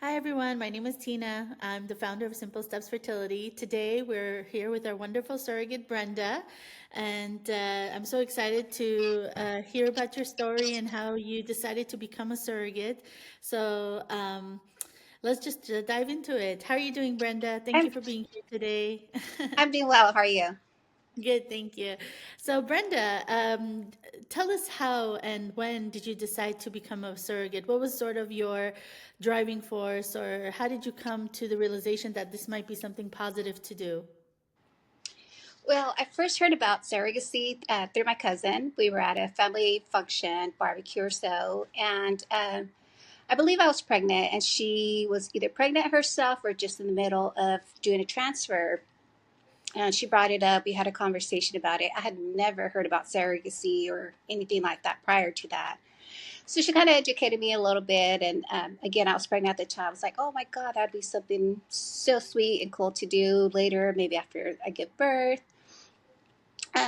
Hi, everyone. My name is Tina. I'm the founder of Simple Steps Fertility. Today, we're here with our wonderful surrogate, Brenda. And I'm so excited to hear about your story and how you decided to become a surrogate. So let's just dive into it. How are you doing, Brenda? Thank you I'm for being here today. I'm doing well. How are you? Good, thank you. So, Brenda, tell us how and when did you decide to become a surrogate? What was sort of your driving force, or how did you come to the realization that this might be something positive to do? Well, I first heard about surrogacy through my cousin. We were at a family function, barbecue or so, and I believe I was pregnant, and she was either pregnant herself or just in the middle of doing a transfer. And she brought it up. We had a conversation about it. I had never heard about surrogacy or anything like that prior to that. So she kind of educated me a little bit. And again, I was pregnant at the time. I was like, oh my God, that'd be something so sweet and cool to do later, maybe after I give birth.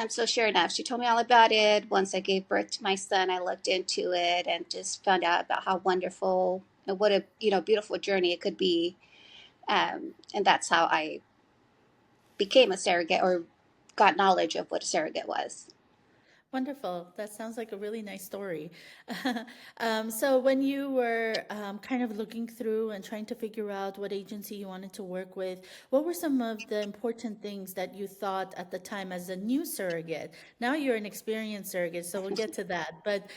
So sure enough, she told me all about it. Once I gave birth to my son, I looked into it and just found out about how wonderful and what a beautiful journey it could be. And that's how I became a surrogate or got knowledge of what a surrogate was. Wonderful. That sounds like a really nice story. So, when you were kind of looking through and trying to figure out what agency you wanted to work with, what were some of the important things that you thought at the time as a new surrogate? Now you're an experienced surrogate, so we'll get to that. But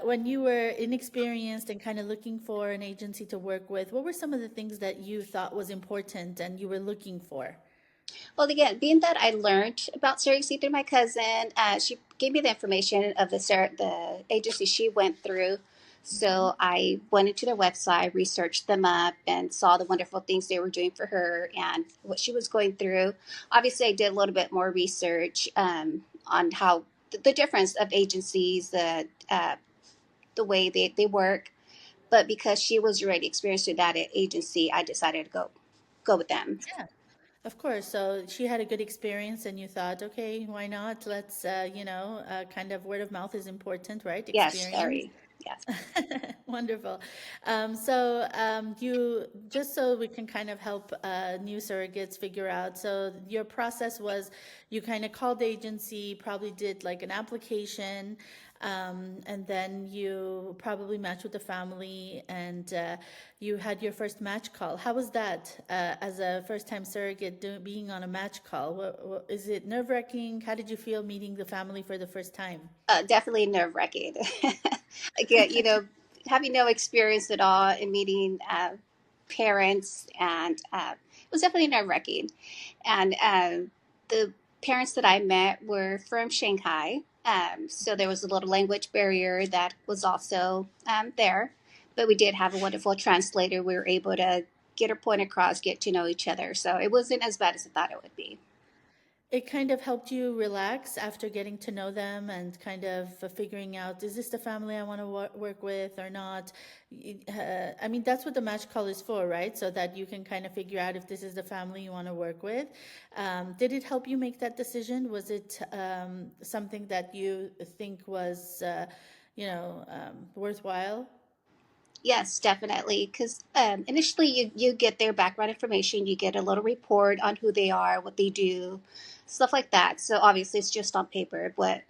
when you were inexperienced and kind of looking for an agency to work with, what were some of the things that you thought was important and you were looking for? Well, again, being that I learned about surrogacy through my cousin, she gave me the information of the agency she went through. So I went into their website, researched them up, and saw the wonderful things they were doing for her and what she was going through. Obviously, I did a little bit more research on how the difference of agencies, the way they work. But because she was already experienced with that agency, I decided to go with them. Yeah. Of course. So she had a good experience, and you thought, okay, why not? Let's, kind of word of mouth is important, right? Yes, Experience. very. Yes. Wonderful. You just so we can kind of help new surrogates figure out. So your process was you kind of called the agency, probably did like an application, and then you probably matched with the family, and you had your first match call. How was that as a first-time surrogate being on a match call? Is it nerve-wracking? How did you feel meeting the family for the first time? Definitely nerve wracking. Again, having no experience at all in meeting parents, and it was definitely nerve wracking. And the parents that I met were from Shanghai, so there was a little language barrier that was also there. But we did have a wonderful translator. We were able to get our point across, get to know each other. So it wasn't as bad as I thought it would be. It kind of helped you relax after getting to know them and kind of figuring out, is this the family I want to work with or not? I mean, that's what the match call is for, right? So that you can kind of figure out if this is the family you want to work with. Did it help you make that decision? Was it something that you think was, worthwhile? Yes, definitely. Because initially, you get their background information, you get a little report on who they are, what they do, stuff like that. So obviously, it's just on paper. But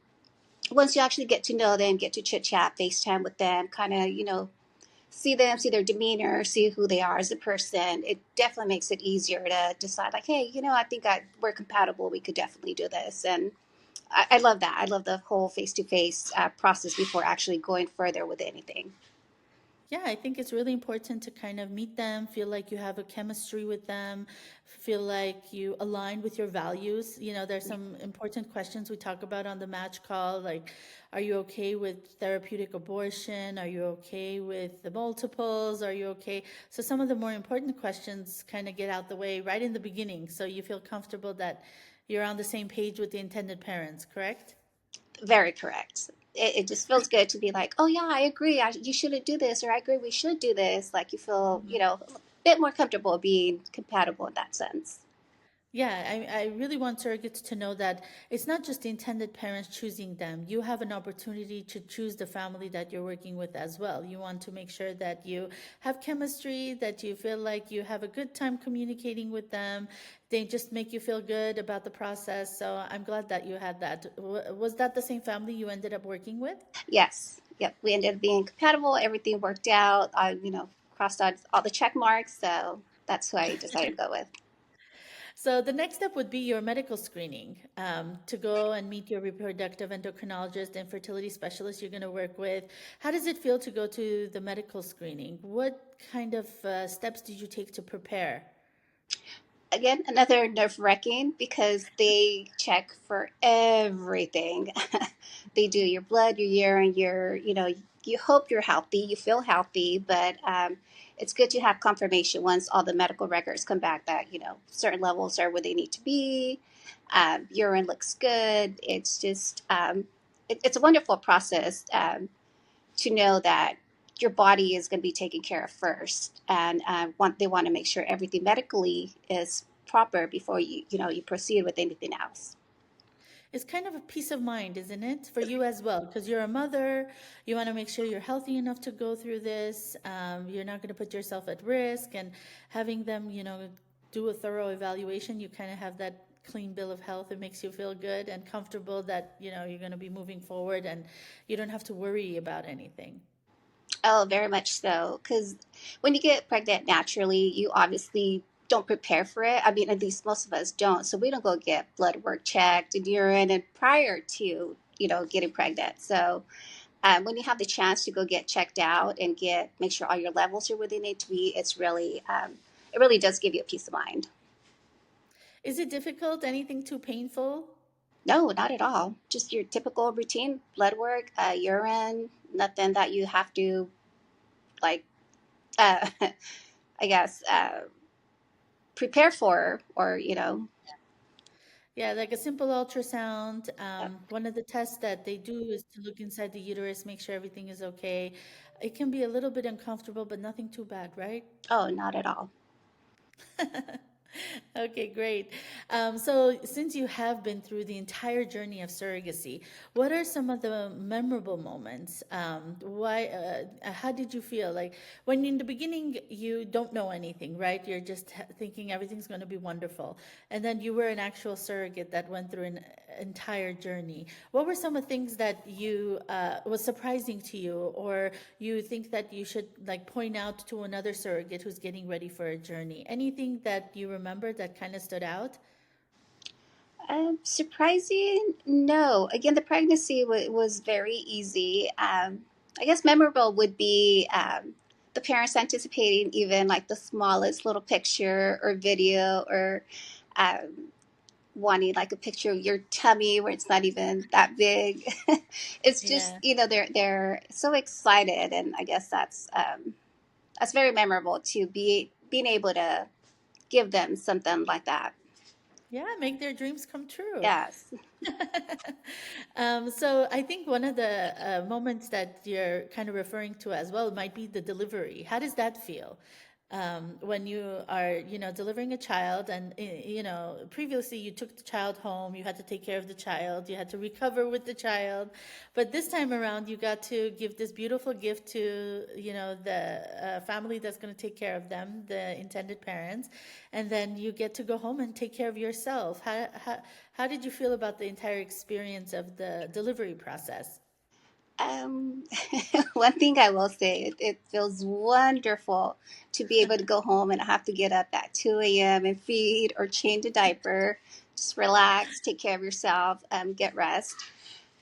once you actually get to know them, get to chit chat, FaceTime with them, kind of see them, see their demeanor, see who they are as a person, it definitely makes it easier to decide. Like, hey, I think we're compatible. We could definitely do this, and I love that. I love the whole face to face process before actually going further with anything. Yeah, I think it's really important to kind of meet them, feel like you have a chemistry with them, feel like you align with your values. There's some important questions we talk about on the match call, like, are you okay with therapeutic abortion? Are you okay with the multiples? Are you okay? So some of the more important questions kind of get out the way right in the beginning, so you feel comfortable that you're on the same page with the intended parents, correct? Very correct. It just feels good to be like, oh yeah, I agree. You shouldn't do this, or I agree we should do this. Like you feel, a bit more comfortable being compatible in that sense. Yeah, I really want surrogates to know that it's not just the intended parents choosing them. You have an opportunity to choose the family that you're working with as well. You want to make sure that you have chemistry, that you feel like you have a good time communicating with them. They just make you feel good about the process. So I'm glad that you had that. Was that the same family you ended up working with? Yes. Yep. We ended up being compatible. Everything worked out. I, crossed out all the check marks. So that's who I decided to go with. So the next step would be your medical screening to go and meet your reproductive endocrinologist and fertility specialist you're going to work with. How does it feel to go to the medical screening? What kind of steps did you take to prepare? Again, another nerve wracking because they check for everything. They do your blood, your urine, you hope you're healthy, you feel healthy, but it's good to have confirmation once all the medical records come back that, certain levels are where they need to be. Urine looks good. It's just, it's a wonderful process. To know that your body is going to be taken care of first, and they want to make sure everything medically is proper before you proceed with anything else. It's kind of a peace of mind, isn't it, for you as well? Because you're a mother, you want to make sure you're healthy enough to go through this. You're not going to put yourself at risk, and having them, do a thorough evaluation, you kind of have that clean bill of health. It makes you feel good and comfortable that, you're going to be moving forward and you don't have to worry about anything. Oh, very much so. Because when you get pregnant naturally, you obviously don't prepare for it. I mean, at least most of us don't. So we don't go get blood work checked and urine and prior to getting pregnant. So when you have the chance to go get checked out and make sure all your levels are where they need to be, it really does give you a peace of mind. Is it difficult? Anything too painful? No, not at all. Just your typical routine blood work, urine, nothing that you have to like, I guess, prepare for or, Yeah, like a simple ultrasound. One of the tests that they do is to look inside the uterus, make sure everything is okay. It can be a little bit uncomfortable, but nothing too bad, right? oh, not at all. Okay, great. So, since you have been through the entire journey of surrogacy, what are some of the memorable moments? How did you feel? Like when in the beginning you don't know anything, right? You're just thinking everything's going to be wonderful, and then you were an actual surrogate that went through an entire journey. What were some of the things that you was surprising to you, or you think that you should like point out to another surrogate who's getting ready for a journey? Anything that you remember that kind of stood out? Surprising? No. Again, the pregnancy was very easy. I guess memorable would be the parents anticipating even like the smallest little picture or video or um, wanting like a picture of your tummy where it's not even that big. It's just Yeah. they're so excited, and I guess that's very memorable to be being able to give them something like that. Yeah, make their dreams come true. Yes. So I think one of the moments that you're kind of referring to as well might be the delivery. How does that feel? When you are, delivering a child and, previously you took the child home, you had to take care of the child, you had to recover with the child. But this time around, you got to give this beautiful gift to, the family that's going to take care of them, the intended parents. And then you get to go home and take care of yourself. How did you feel about the entire experience of the delivery process? Um, One thing I will say, it feels wonderful to be able to go home and not have to get up at 2 a.m. and feed or change a diaper. Just relax, take care of yourself, get rest.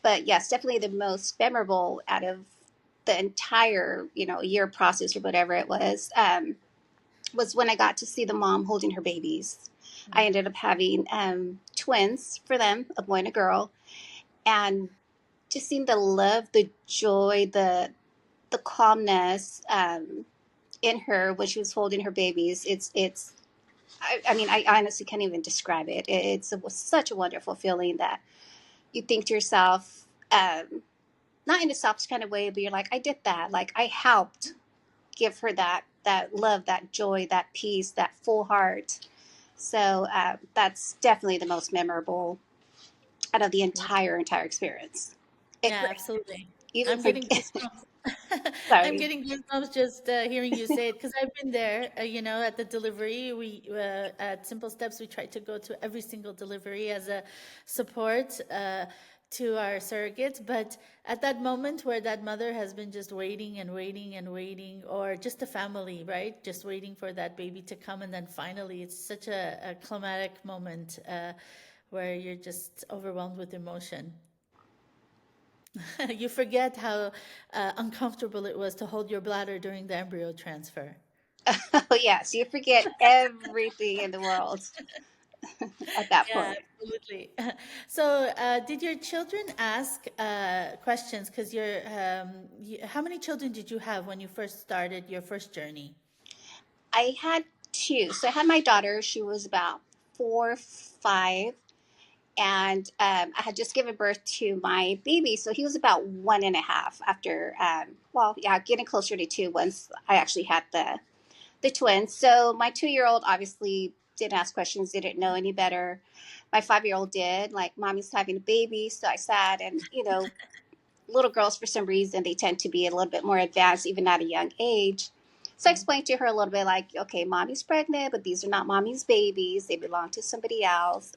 But yes, definitely the most memorable out of the entire, year process or whatever it was when I got to see the mom holding her babies. I ended up having twins for them, a boy and a girl, and just seeing the love, the joy, the calmness in her when she was holding her babies. It's. I mean, I honestly can't even describe it. It was such a wonderful feeling that you think to yourself, not in a selfish kind of way, but you're like, I did that. Like I helped give her that love, that joy, that peace, that full heart. So that's definitely the most memorable out of the entire experience. It, Yeah, absolutely. even I'm for getting goosebumps. I'm sorry. getting goosebumps just hearing you say it because I've been there. At the delivery, we at Simple Steps, we try to go to every single delivery as a support to our surrogates. But at that moment where that mother has been just waiting and waiting and waiting, or just a family, right, just waiting for that baby to come, and then finally, it's such a climatic moment where you're just overwhelmed with emotion. You forget how uncomfortable it was to hold your bladder during the embryo transfer. Oh yes, you forget everything in the world at that Yeah, point. absolutely. So, did your children ask questions? Because how many children did you have when you first started your first journey? I had two. So I had my daughter. She was about 4, 5, and I had just given birth to my baby. So he was about 1.5 after. Well, yeah, getting closer to 2 once I actually had the twins. So my 2-year-old obviously didn't ask questions, didn't know any better. My 5-year-old did. Like, mommy's having a baby, so I sat and little girls, for some reason, they tend to be a little bit more advanced even at a young age. So I explained to her a little bit like, okay, mommy's pregnant, but these are not mommy's babies. They belong to somebody else.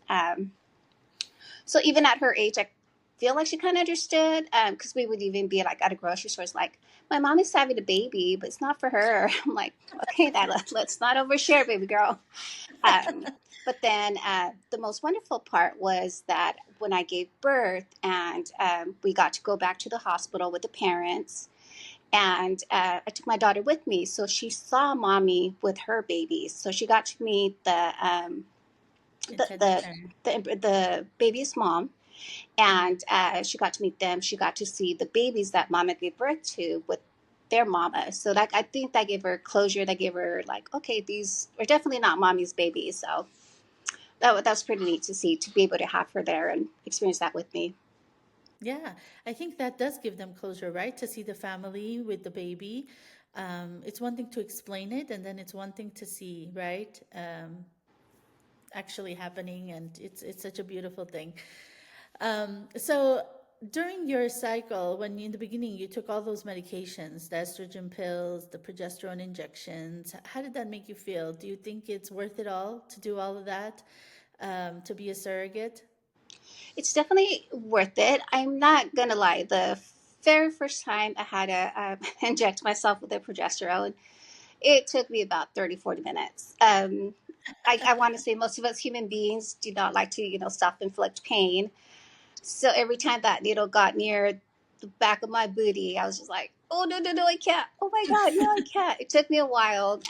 So even at her age, I feel like she kind of understood because we would even be like at a grocery store. It's like, my mom is having a baby, but it's not for her. I'm like, okay, let's not overshare, baby girl. Um, but then the most wonderful part was that when I gave birth and we got to go back to the hospital with the parents, and I took my daughter with me, so she saw mommy with her babies. So she got to meet the Intended the parent. the baby's mom, and she got to meet them. She got to see the babies that mama gave birth to with their mama. So that, I think that gave her closure. That gave her like, okay, these are definitely not mommy's babies. So that was pretty neat to see, to be able to have her there and experience that with me. Yeah, I think that does give them closure, right? To see the family with the baby. It's one thing to explain it, and then it's one thing to see, right? Actually happening, and it's such a beautiful thing. So during your cycle, when in the beginning you took all those medications, the estrogen pills, the progesterone injections, how did that make you feel? Do you think it's worth it all to do all of that, to be a surrogate? It's definitely worth it. I'm not gonna lie. The very first time I had to inject myself with the progesterone, it took me about 30, 40 minutes. I want to say most of us human beings do not like to, self-inflict pain. So every time that needle got near the back of my booty, I was just like, oh, no, no, no, I can't. Oh my God, no, I can't. It took me a while.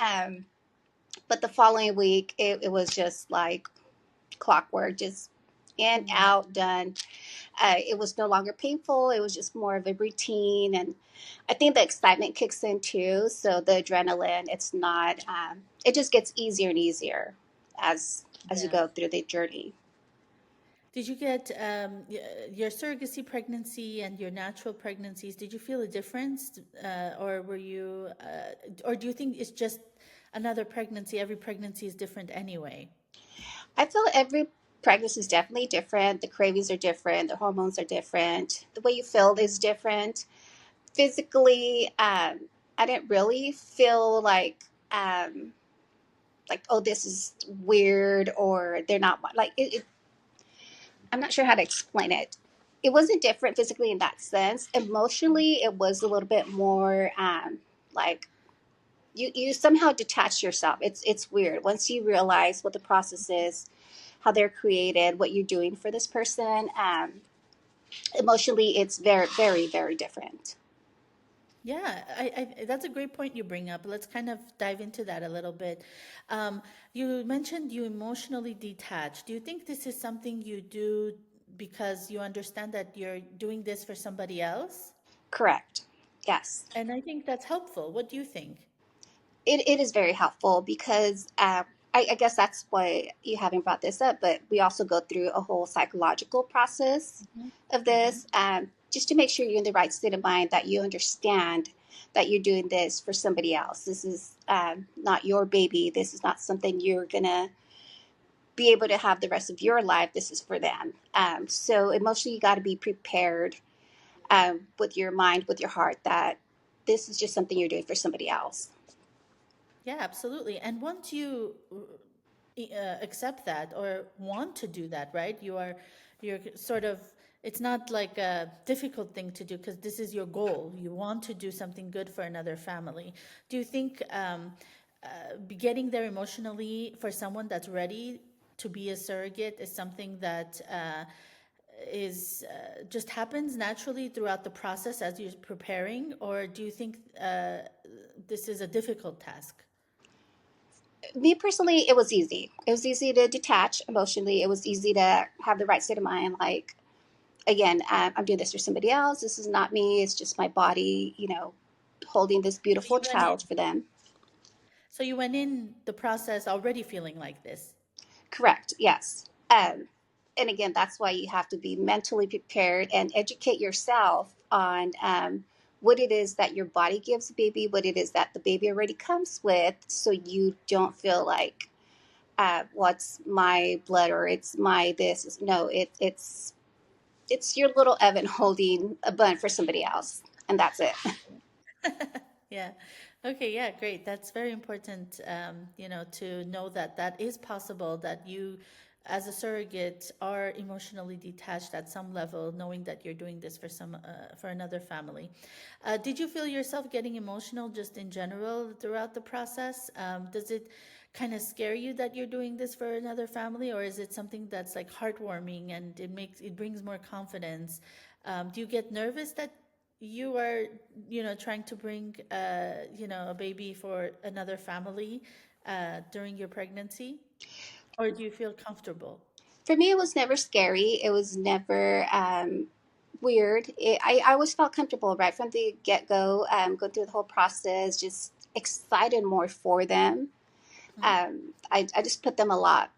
But the following week, it was just like clockwork, just in, Mm. out, done. It was no longer painful. It was just more of a routine. And I think the excitement kicks in too. So the adrenaline, it's not, it just gets easier and easier as you Yeah. go through the journey. Did you get your surrogacy pregnancy and your natural pregnancies? Did you feel a difference, or or do you think it's just another pregnancy? Every pregnancy is different anyway. I feel every pregnancy is definitely different. The cravings are different. The hormones are different. The way you feel is different. Physically, I didn't really feel like, oh, this is weird, or they're not like it. I'm not sure how to explain it. It wasn't different physically in that sense. Emotionally, it was a little bit more like you somehow detach yourself. It's weird once you realize what the process is, how they're created, what you're doing for this person. Emotionally, it's very, very, very different. Yeah, that's a great point you bring up. Let's kind of dive into that a little bit. You mentioned you emotionally detach. Do you think this is something you do because you understand that you're doing this for somebody else? Correct. Yes. And I think that's helpful. What do you think? It is very helpful because I guess that's why you haven't brought this up, but we also go through a whole psychological process Hmm. of Hmm. this, just to make sure you're in the right state of mind, that you understand that you're doing this for somebody else. This is not your baby. This is not something you're gonna be able to have the rest of your life. This is for them. So emotionally, you got to be prepared, with your mind, with your heart, that this is just something you're doing for somebody else. Yeah, absolutely. And once you accept that or want to do that, right? You're sort of, it's not like a difficult thing to do because this is your goal. You want to do something good for another family. Do you think getting there emotionally for someone that's ready to be a surrogate is something that is just happens naturally throughout the process as you're preparing, or do you think this is a difficult task? Me personally, it was easy. It was easy to detach emotionally. It was easy to have the right state of mind. Like, again, I'm doing this for somebody else. This is not me. It's just my body, holding this So beautiful you went child in. for them. So you went in the process already feeling like this. Correct. Yes. And again, that's why you have to be mentally prepared and educate yourself on, what it is that your body gives the baby, what it is that the baby already comes with, so you don't feel like, what's my blood or it's my this. No, it's your little Evan holding a bun for somebody else, and that's it. Yeah. Okay. Yeah. Great. That's very important. To know that that is possible. That you, as a surrogate, are emotionally detached at some level, knowing that you're doing this for for another family. Did you feel yourself getting emotional just in general throughout the process? Does it kind of scare you that you're doing this for another family, or is it something that's like heartwarming and it brings more confidence? Do you get nervous that you are, trying to bring, a baby for another family during your pregnancy, or do you feel comfortable? For me, it was never scary. It was never, weird. I always felt comfortable right from the get go. Go through the whole process, just excited more for them. Hmm. I just put them a lot,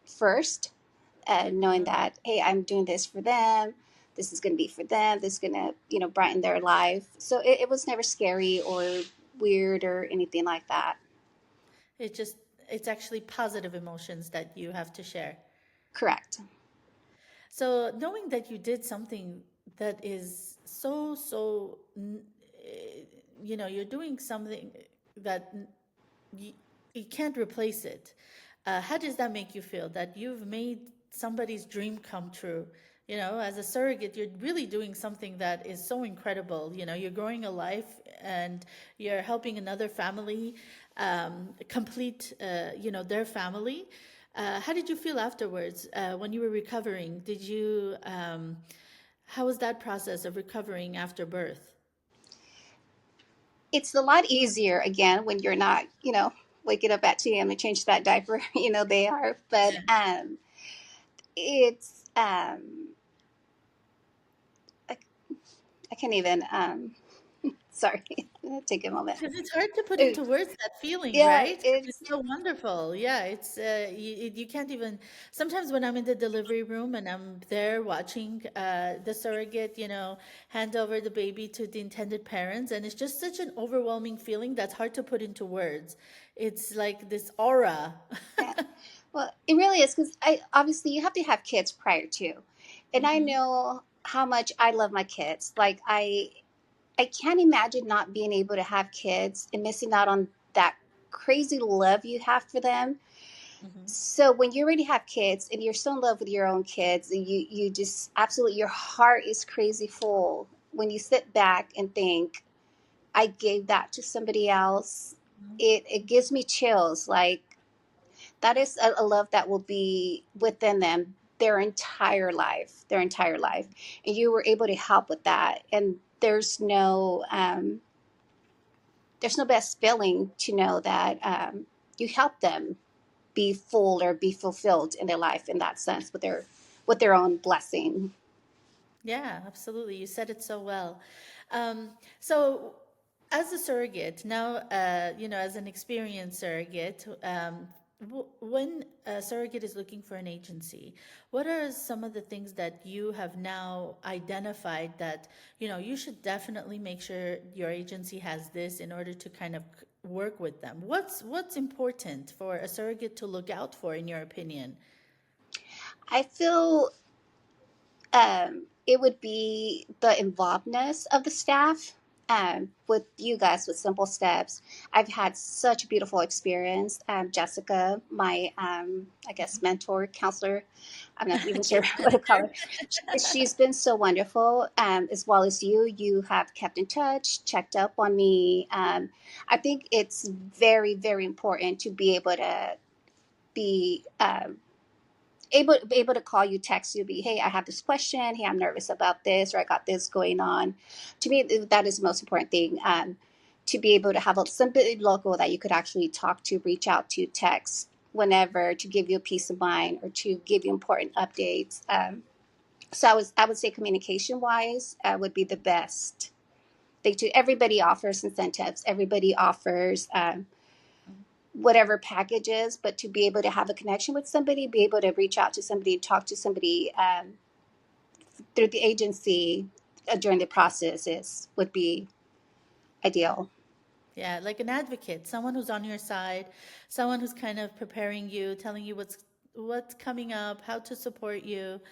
first, knowing Uh-huh. that, hey, I'm doing this for them. This is going to be for them. This is going to, brighten their life. So it was never scary or weird or anything like that. it just it's actually positive emotions that you have to share. Correct. So knowing that you did something that is you're doing something that you, you can't replace it. How does that make you feel that you've made somebody's dream come true? As a surrogate, you're really doing something that is so incredible. You're growing a life and you're helping another family complete, their family. How did you feel afterwards when you were recovering? How was that process of recovering after birth? It's a lot easier again when you're not, waking up at 2 a.m. to change that diaper. They are, but it's I, I can't even. Sorry, take a moment. Because it's hard to put Ooh, into words that feeling, yeah, right? 'Cause it's it's so wonderful. Yeah, you can't even. Sometimes when I'm in the delivery room and I'm there watching the surrogate, hand over the baby to the intended parents, and it's just such an overwhelming feeling that's hard to put into words. It's like this aura. yeah. Well, it really is, because I obviously you have to have kids prior to, and I Hmm. know how much I love my kids. Like I can't imagine not being able to have kids and missing out on that crazy love you have for them. Hmm. So when you already have kids and you're so in love with your own kids, and you just absolutely, your heart is crazy full when you sit back and think, I gave that to somebody else. It gives me chills. Like, that is a love that will be within them their entire life, and you were able to help with that. And there's no best feeling to know that, you help them be full or be fulfilled in their life in that sense, with their own blessing. Yeah, absolutely. You said it so well. So, as a surrogate, now, as an experienced surrogate, when a surrogate is looking for an agency, what are some of the things that you have now identified that, you should definitely make sure your agency has this in order to kind of work with them? What's important for a surrogate to look out for, in your opinion? I feel it would be the involvedness of the staff. With you guys with simple steps, I've had such a beautiful experience. Jessica, my I guess mentor, counselor, I'm not even sure what to call her. She's been so wonderful, as well as you. You have kept in touch, checked up on me. I think it's very, very important to be able to be able to call you, text you, be, hey, I have this question, hey, I'm nervous about this, or I got this going on. To me, that is the most important thing. To be able to have somebody local that you could actually talk to, reach out to, text whenever, to give you a peace of mind or to give you important updates. So I would say communication wise would be the best. Everybody offers incentives. Everybody offers whatever packages, but to be able to have a connection with somebody, be able to reach out to somebody, talk to somebody through the agency during the process would be ideal. Yeah, like an advocate, someone who's on your side, someone who's kind of preparing you, telling you what's coming up, how to support you.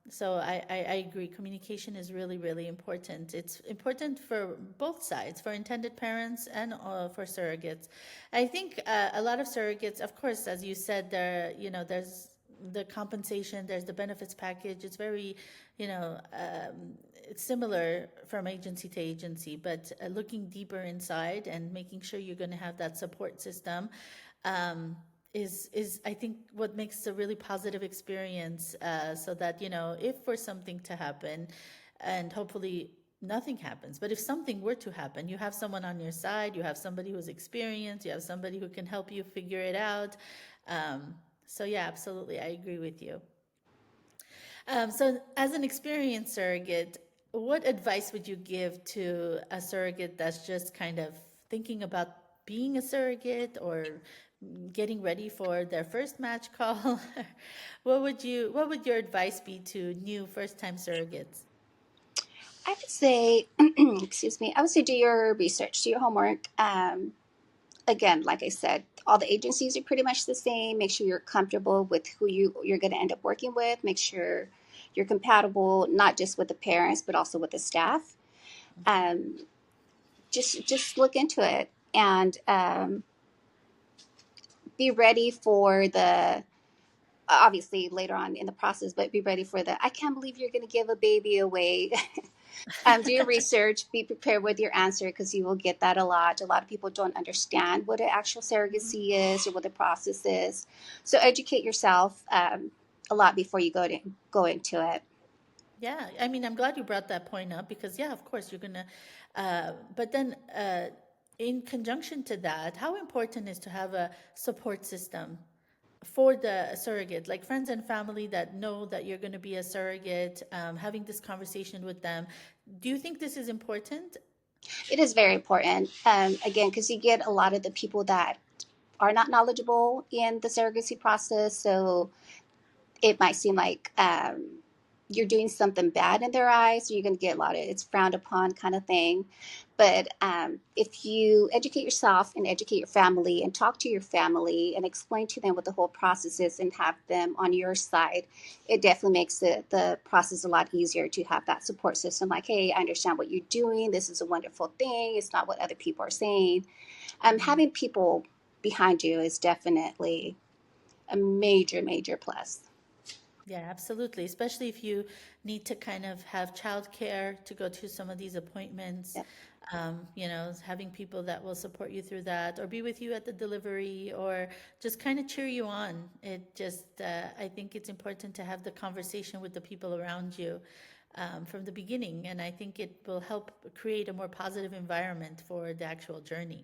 So I agree. Communication is really, really important. It's important for both sides, for intended parents and for surrogates. I think a lot of surrogates, of course, as you said, there's the compensation, there's the benefits package. It's very, it's similar from agency to agency, but looking deeper inside and making sure you're going to have that support system um, is I think what makes a really positive experience. So that if for something to happen, and hopefully nothing happens, but if something were to happen, you have someone on your side, you have somebody who's experienced, you have somebody who can help you figure it out. So yeah, absolutely, I agree with you. So, as an experienced surrogate, what advice would you give to a surrogate that's just kind of thinking about being a surrogate or getting ready for their first match call? What would your advice be to new first time surrogates? I would say, excuse me, I would say do your research, do your homework. Again, like I said, all the agencies are pretty much the same. Make sure you're comfortable with who you're going to end up working with. Make sure you're compatible, not just with the parents, but also with the staff. Um, just look into it and be ready for the obviously later on in the process, but be ready for the I can't believe you're going to give a baby away. Do your research, be prepared with your answer because you will get that a lot. A lot of people don't understand what an actual surrogacy is or what the process is. So educate yourself a lot before you go into it. Yeah, I mean, I'm glad you brought that point up because, yeah, of course, you're gonna. But then, in conjunction to that, how important is to have a support system for the surrogate, like friends and family that know that you're going to be a surrogate, having this conversation with them. Do you think this is important? It is very important, again, because you get a lot of the people that are not knowledgeable in the surrogacy process. So it might seem like you're doing something bad in their eyes. So you're going to get a lot of it's frowned upon kind of thing. But if you educate yourself and educate your family and talk to your family and explain to them what the whole process is and have them on your side, it definitely makes the process a lot easier to have that support system. Like, hey, I understand what you're doing. This is a wonderful thing. It's not what other people are saying. Having people behind you is definitely a major, major plus. Yeah, absolutely. Especially if you need to kind of have childcare to go to some of these appointments, Yep. having people that will support you through that or be with you at the delivery or just kind of cheer you on. I think it's important to have the conversation with the people around you from the beginning. And I think it will help create a more positive environment for the actual journey.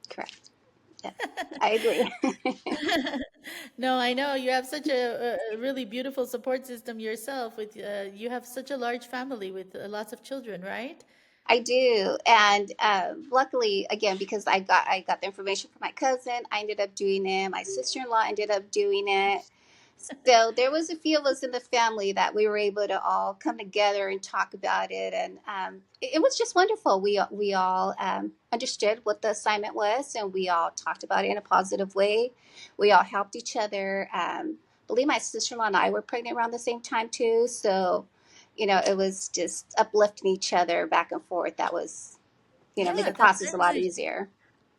Correct. Yeah, I agree. No, I know you have such a really beautiful support system yourself. You have such a large family with lots of children, right? I do, and luckily, again, because I got the information from my cousin, I ended up doing it. My sister in law ended up doing it. So there was a few of us in the family that we were able to all come together and talk about it, and it was just wonderful. We all understood what the assignment was, and we all talked about it in a positive way. We all helped each other. I believe my sister-in-law and I were pregnant around the same time too, so it was just uplifting each other back and forth. That was, made the Yeah, that's process a lot it. easier.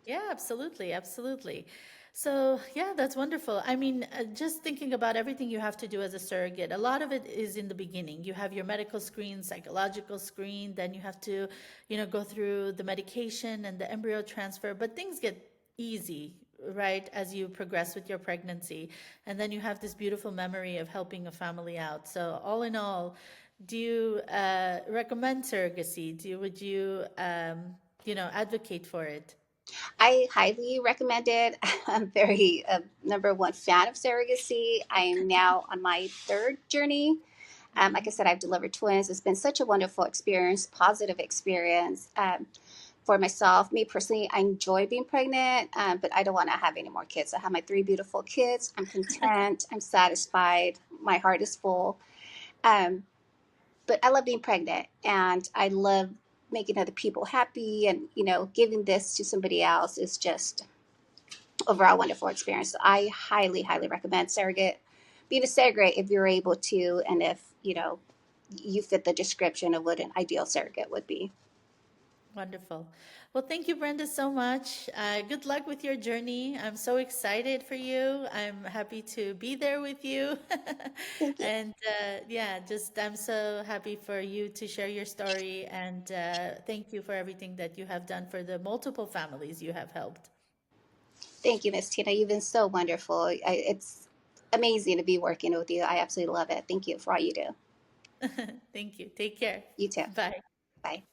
Yeah, absolutely, absolutely. So, yeah, that's wonderful. I mean, just thinking about everything you have to do as a surrogate, a lot of it is in the beginning. You have your medical screen, psychological screen, then you have to, go through the medication and the embryo transfer, but things get easy, right, as you progress with your pregnancy. And then you have this beautiful memory of helping a family out. So, all in all, do you recommend surrogacy? Would you advocate for it? I highly recommend it. I'm very number one fan of surrogacy. I am now on my third journey. Like I said, I've delivered twins. It's been such a wonderful experience, positive experience for myself. Me personally, I enjoy being pregnant, but I don't want to have any more kids. I have my three beautiful kids. I'm content. I'm satisfied. My heart is full. Um, but I love being pregnant, and I love making other people happy, and giving this to somebody else is just overall wonderful experience. So I highly, highly recommend surrogate. Being a surrogate if you're able to, and if you fit the description of what an ideal surrogate would be. Wonderful. Well, thank you, Brenda, so much. Good luck with your journey. I'm so excited for you. I'm happy to be there with you. Thank you. And yeah, just I'm so happy for you to share your story. And thank you for everything that you have done for the multiple families you have helped. Thank you, Miss Tina. You've been so wonderful. It's amazing to be working with you. I absolutely love it. Thank you for all you do. Thank you. Take care. You too. Bye. Bye.